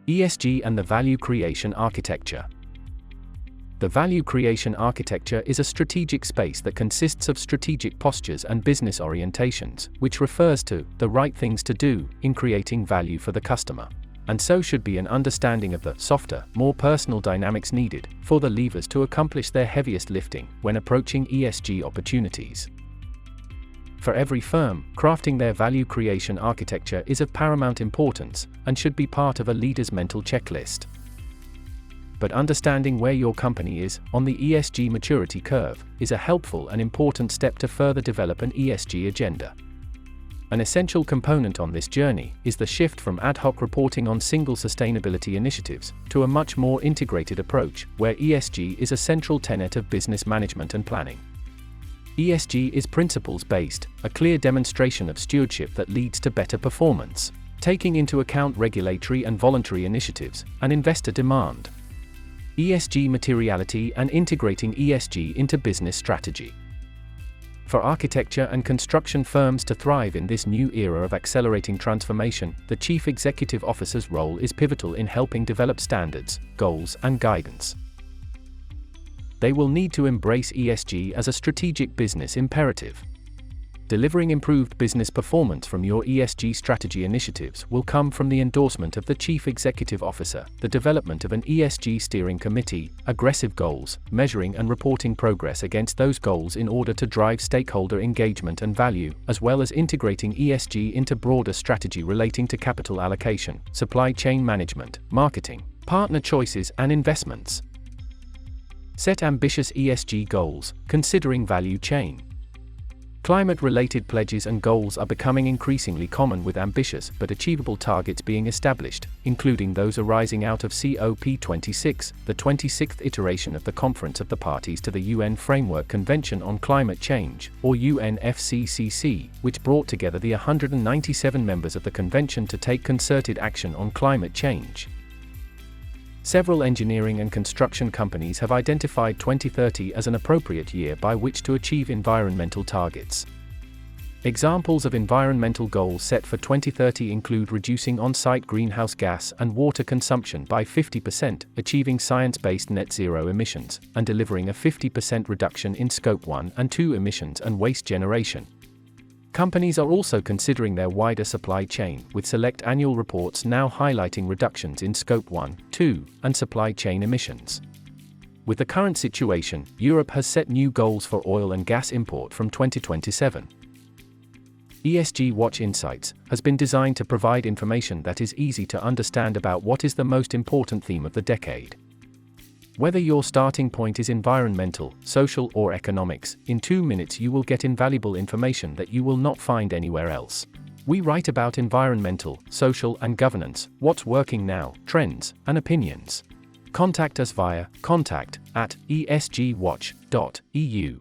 ESG and the Value Creation Architecture. The value creation architecture is a strategic space that consists of strategic postures and business orientations, which refers to the right things to do in creating value for the customer. And so should be an understanding of the softer, more personal dynamics needed for the levers to accomplish their heaviest lifting when approaching ESG opportunities. For every firm, crafting their value creation architecture is of paramount importance and should be part of a leader's mental checklist. But understanding where your company is on the ESG maturity curve is a helpful and important step to further develop an ESG agenda. An essential component on this journey is the shift from ad hoc reporting on single sustainability initiatives to a much more integrated approach, where ESG is a central tenet of business management and planning. ESG is principles-based, a clear demonstration of stewardship that leads to better performance, taking into account regulatory and voluntary initiatives and investor demand. ESG materiality and integrating ESG into business strategy. For architecture and construction firms to thrive in this new era of accelerating transformation, the Chief Executive Officer's role is pivotal in helping develop standards, goals, and guidance. They will need to embrace ESG as a strategic business imperative. Delivering improved business performance from your ESG strategy initiatives will come from the endorsement of the Chief Executive Officer, the development of an ESG steering committee, aggressive goals, measuring and reporting progress against those goals in order to drive stakeholder engagement and value, as well as integrating ESG into broader strategy relating to capital allocation, supply chain management, marketing, partner choices, and investments. Set ambitious ESG goals, considering value chain. Climate-related pledges and goals are becoming increasingly common, with ambitious but achievable targets being established, including those arising out of COP26, the 26th iteration of the Conference of the Parties to the UN Framework Convention on Climate Change, or UNFCCC, which brought together the 197 members of the convention to take concerted action on climate change. Several engineering and construction companies have identified 2030 as an appropriate year by which to achieve environmental targets. Examples of environmental goals set for 2030 include reducing on-site greenhouse gas and water consumption by 50%, achieving science-based net zero emissions, and delivering a 50% reduction in Scope 1 and 2 emissions and waste generation. Companies are also considering their wider supply chain, with select annual reports now highlighting reductions in Scope 1, 2, and supply chain emissions. With the current situation, Europe has set new goals for oil and gas import from 2027. ESG Watch Insights has been designed to provide information that is easy to understand about what is the most important theme of the decade. Whether your starting point is environmental, social, or economics, in 2 minutes you will get invaluable information that you will not find anywhere else. We write about environmental, social, and governance, what's working now, trends, and opinions. Contact us via contact@esgwatch.eu.